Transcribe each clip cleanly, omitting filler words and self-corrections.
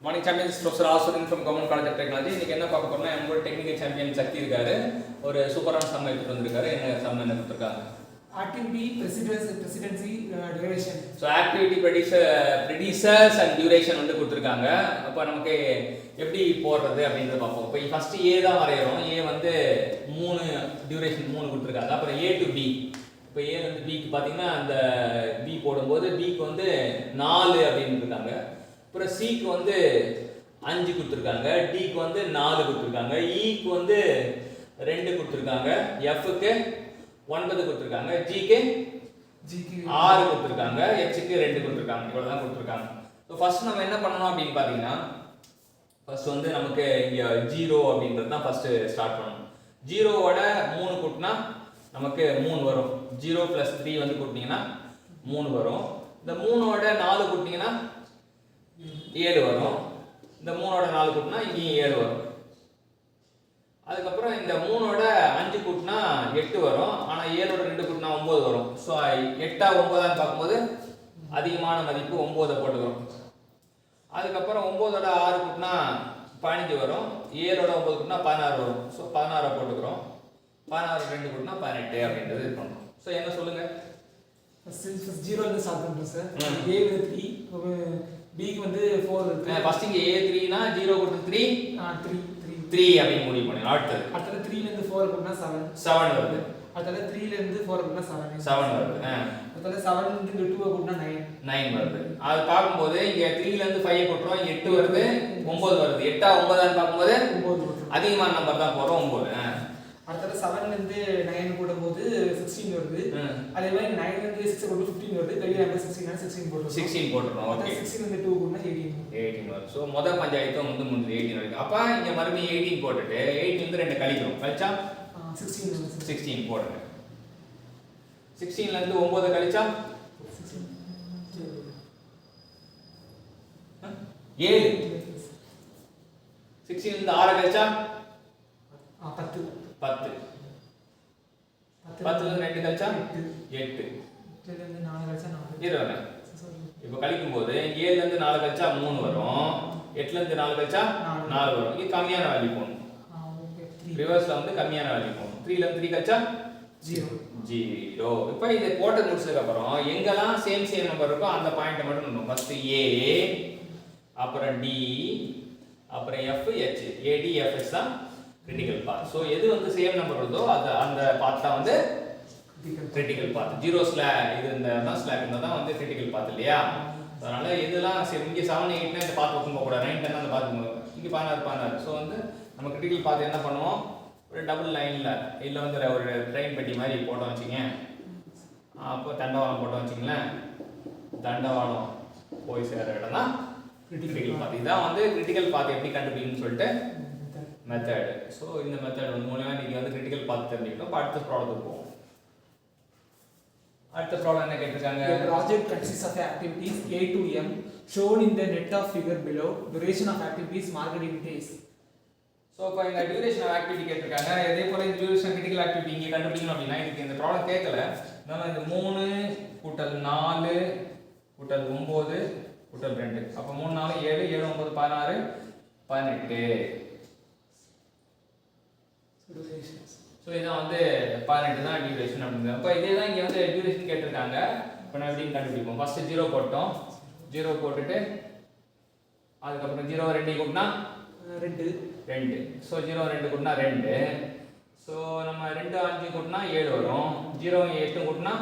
Morning champions professor Asuran from government college of technology. இன்னைக்கு என்ன பார்க்க போறோம்னா எங்களோட டெக்னிக்கல் சாம்பியன் சக்தி இருக்காரு. ஒரு சூப்பரான சம் எடுத்துட்டு வந்திருக்காரு. என்ன சம் என்ன கொடுத்துருக்காங்க? Activity presidency duration. So activity predecessors and duration வந்து கொடுத்துருக்காங்க. அப்போ நமக்கு எப்படி போடுறது அப்படின்றத பார்ப்போம். இப்போ ஃபர்ஸ்ட் ஏ தான் வரைகிறோம். ஏ வந்து 3 டியூரேஷன் 3 கொடுத்துருக்காங்க. அப்புறம் ஏ டு பி. இப்போ ஏ வந்து பிக்கு பார்த்தீங்கன்னா அந்த பி போடும்போது பிக்கு வந்து 4 அப்படின்னு இருக்காங்க. அப்புறம் சிக்கு வந்து 5 கொடுத்துருக்காங்க, டிக்கு வந்து 4 கொடுத்துருக்காங்க, இக்கு வந்து 2 கொடுத்துருக்காங்க, எஃப்க்கு 9 கொடுத்துருக்காங்க, ஜிக்கு 6 கொடுத்துருக்காங்க, ஹெச்சுக்கு 2 கொடுத்துருக்காங்க. இவ்வளோ தான் கொடுத்துருக்காங்க. ஸோ ஃபர்ஸ்ட் நம்ம என்ன பண்ணணும் அப்படின்னு பார்த்தீங்கன்னா ஃபர்ஸ்ட் வந்து நமக்கு இங்கே 0 அப்படின்றது தான் ஃபர்ஸ்ட் ஸ்டார்ட் பண்ணணும். 0வோட 3 கூட்டினா நமக்கு 3 வரும். 0 + 3 வந்து கூட்டினீங்கன்னா 3 வரும். இந்த 3வோட 4 கூட்டினீங்கன்னா 7 வரும். இந்த 3வோட 4 கூட்டினா இங்கேயும் 7 வரும். அதுக்கப்புறம் இந்த 3வோட 5 கூட்டினா 8 வரும். ஆனால் 7வோட 2 கூட்டினா 9 வரும். ஸோ 8ஆ 9ஆன்னு பார்க்கும்போது அதிகமான மதிப்பு 9 போட்டுக்கிறோம். அதுக்கப்புறம் 9வோட 6 கூட்டினா 15 வரும். 7வோட 9 கூட்டினா 16 வரும். ஸோ 16 போட்டுக்கிறோம். 16 2 கூட்டினா 18 அப்படின்றது இது பண்ணுறோம். ஸோ என்ன சொல்லுங்க? ஃபர்ஸ்ட் 0 வந்து ஸ்டார்ட் பண்றோம் சார். A வந்து 3, B க்கு வந்து 4 இருக்கு. ஃபர்ஸ்ட் இங்க A3 னா 0 கூட்டு 3 3 அப்படி முடிவு பண்ணி அடுத்து 3 ல இருந்து 4 கூட்டினா 7 வருது. அடுத்து 3 ல இருந்து 4 கூட்டினா 7 வருது. அடுத்து 7 ல இருந்து 2 கூட்டினா 9 வருது. அது பாக்கும்போது இங்க 3 ல இருந்து 5 கூட்டுறோம் 8 வருது 9 வருது. 8ஆ 9ஆன்னு பாக்கும்போது 9 வருது. அதிகமான நம்பர் தான் போறோம் 9. அடுத்து 7 ல இருந்து 9 கூட்டும்போது 16 வருது. அதே மாதிரி 9 ல இருந்து 6 கூட்டு 15 வருது. பெரிய நம்பர் 16 போடுறோம். 16 போடுறோம். ஓகே. 16 ல இருந்து 2 கூட்டினா 18 வருது. சோ முத பஞ்சாயத்து வந்து முடிஞ்சு 18 வரைக்கும். அப்ப இங்க மறுபடியும் 18 போட்டுட்டு 18 ல இருந்து 2 கழிக்கிறோம். கழிச்சா 16 போடுங்க. 16 ல இருந்து 9 கழிச்சா 7. 16 ல இருந்து 6 கழிச்சா 10. 10 ல இருந்து 2 கழிச்சா 8. 8 ல இருந்து 4 கழிச்சா 4. இருங்க. இப்போ கழிக்கும் போது 7 ல இருந்து 4 கழிச்சா 3 வரும். 8 ல இருந்து 4 கழிச்சா 4 வரும். இது கம்மியான வேல்யூ போணும். ஓகே. ரிவர்ஸ்ல வந்து கம்மியான வேல்யூ போணும். 3 ல இருந்து 3 கழிச்சா 0. இப்போ இத போட்டு முடிச்சதுக்கு அப்புறம் எங்கெல்லாம் சேம் நம்பர் இருக்கோ அந்த பாயிண்ட மட்டும் நோட்டணும். ஃபர்ஸ்ட் A, அப்புறம் D, அப்புறம் F, H. AD FH தான் கிரிட்டிக்கல் பாத். சோ எது வந்து சேம் நம்பர் வருதோ அந்த பாத் தான் வந்து கிரிட்டிக்கல் பாத். 0 ஸ்லாக் இது இந்த தான் ஸ்லாக் தான் வந்து கிரிட்டிக்கல் பாத் இல்லையா? அதனால இதெல்லாம் இங்க 7 8 னா இந்த பாத் பக்கம் போக கூடாது. 9 10 அந்த பாத் இங்க 16. சோ வந்து நம்ம கிரிட்டிக்கல் பாத் என்ன பண்ணுவோம்? ஒரு டபுள் லைன்ல இல்ல வந்து ஒரு ட்ரெயின் பெட்டி மாதிரி போட்டோம் வச்சுங்க. அப்போ தண்டவாளம் போட்டோம் வச்சுங்களேன். தண்டவாளம் போய் சேர இடம் தான் கிரிட்டிக்கல் பாத். இதான் வந்து கிரிட்டிக்கல் பாத் எப்படி கண்டுபிடிக்கணும்னு சொல்லிட்டு மெத்தட். சோ இந்த மெத்தட் வந்து மூலமா நீங்க வந்து கிரிட்டிக்கல் பாத் தெரிஞ்சுக்கணும். அடுத்த ப்ராப்ளத்துக்கு போவோம். அடுத்த ப்ராப்ளம் என்ன கேட்டிருக்காங்க? The project consists of activities A to M shown in the net of figure below. Duration of activities marked in days. So இப்போ இந்த டியூரேஷன் ஆஃப் ஆக்டிவிட்டி கேட்டிருக்காங்க. இதே போல இந்த டியூரேஷன் கிரிட்டிக்கல் ஆக்டிவிட்டி இங்க கண்டுபிடிக்கணும் அப்படினா இதுக்கு இந்த ப்ராப்ளம் கேட்கல. அதனால இந்த 3 கூட்டல் 4 கூட்டல் 9 கூட்டல் 2. அப்ப 3 4 7 7 9 16 18. சோ இதான் வந்து 18 தான் டியூரேஷன் அப்படிங்க. அப்ப இதே தான் இங்க வந்து டியூரேஷன் கேட்டிருக்காங்க. இப்போ நான் எப்படி கண்டுபிடிப்போம்? ஃபர்ஸ்ட் 0 போட்டோம். 0 போட்டுட்டு அதுக்கு அப்புறம் 0 2 கூட்டினா 2. சோ 0 2 கூட்டினா 2. சோ நம்ம 2 5 கூட்டினா 7 வரும். 0 8 கூட்டினா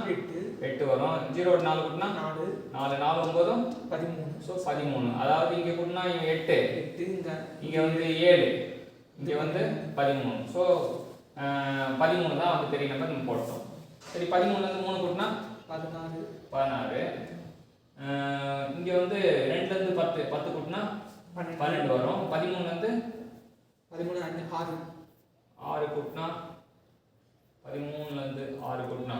8 வரும். 0 4 கூட்டினா 4 4 9 13. சோ 13. அதாவது இங்க கூட்டினா 8 இங்க வந்து 7 இங்க வந்து 13. சோ 13 தான் வந்து பெரிய நம்பர் நம்ம போட்டோம். சரி 13 ல இருந்து 3 கூட்டினா 16. இங்க வந்து 2 ல இருந்து 10 கூட்டினா 12 வரும். 13 ல இருந்து 6 கூட்டினா 13 ல இருந்து 6 கூட்டினா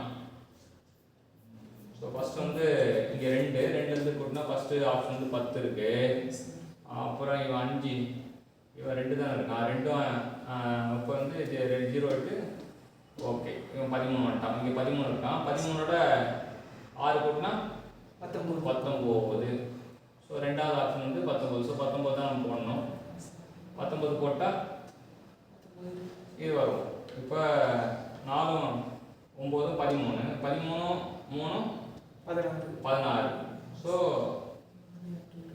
சோ ஃபர்ஸ்ட் வந்து இங்க 2 ல இருந்து கூட்டினா ஃபர்ஸ்ட் ஆப்ஷன் வந்து 10 இருக்கு. அப்புறம் இவன் 5 இவன் 2 தான் இருக்கான். ரெண்டும் அப்ப வந்து 0 8 ஓகே. இவன் 13 வந்துட்டான். இங்க 13 இருக்கான். 13ஓட 6 கூட்டினா 19. ஸோ ரெண்டாவது ஆப்ஷன் வந்து 19. ஸோ 19 தான் நம்ம 19 போட்டால் இது வரும். இப்போ 4 9 13 13 3 16. ஸோ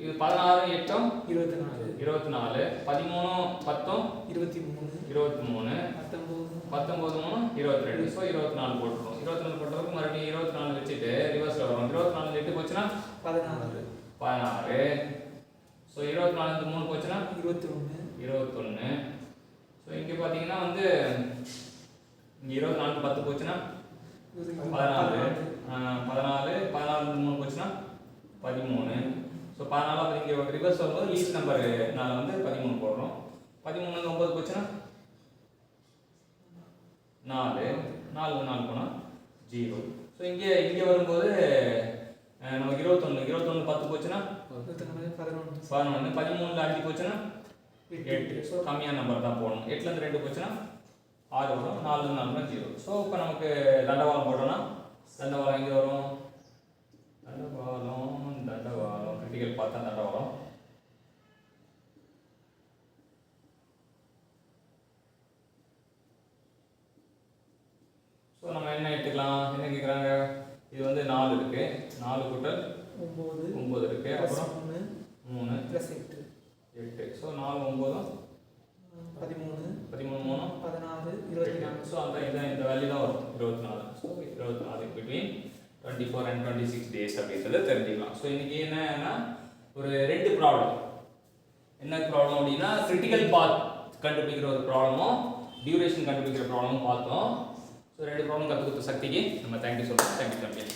இது 16 8 24 13 10 23 19 3 22. ஸோ 24 போட்டுருவோம். 24 போட்டதுக்கு மறுபடியும் 24 வச்சுட்டு ரிவர்ஸில் வரும். 24 8 போச்சுன்னா 16. ஸோ 24 3 போச்சுன்னா 21. ஸோ இங்கே பார்த்தீங்கன்னா வந்து இங்கே 24 10 போச்சுன்னா 14. 14 3 போச்சுன்னா 13. ஸோ 14 இங்கே ரிவர்ஸ் வரும்போது லீஸ்ட் நம்பர்னால வந்து 13 போடுறோம். 13 9 போச்சுன்னா 4. 4 போனால் 0. ஸோ இங்கே வரும்போது நமக்கு 21 10 போச்சுன்னா 11. 13 5 போச்சுன்னா 8. ஸோ கம்மியான நம்பர் தான் போடணும். 8லேருந்து 2 போச்சுன்னா 6 வரும். 4 4 0. ஸோ இப்போ நமக்கு தண்டவாளம் போட்டோம்னா தண்டவாளம் எங்கே வரும்? தண்டவாளம் கிரிட்டிக்கல் பார்த்தா தண்டவாளம். ஸோ நம்ம என்ன எடுத்துக்கலாம்? என்ன கேட்குறாங்க? இது வந்து 4 இருக்கு. 4 கூட்டல் 9 இருக்கு. அப்புறம் 3 + 8. ஸோ 4 9 13 3 16 24. ஸோ அந்த இந்த வேல்யூ தான் வரும் 24. ஸோ 24 பிட்வீன் 24 and 26 days அப்படின்றத தெரிஞ்சுக்கலாம். ஸோ இன்னைக்கு என்னன்னா ஒரு 2 ப்ராப்ளம். என்ன ப்ராப்ளம் அப்படின்னா கிரிட்டிக்கல் பாத் கண்டுபிடிக்கிற ஒரு ப்ராப்ளமும் டியூரேஷன் கண்டுபிடிக்கிற ப்ராப்ளமும் பார்த்தோம். ஸோ 2 ப்ராப்ளம் கற்றுக் கொடுத்த சக்திக்கு நம்ம தேங்க்யூ சொல்கிறோம். Thank you champion.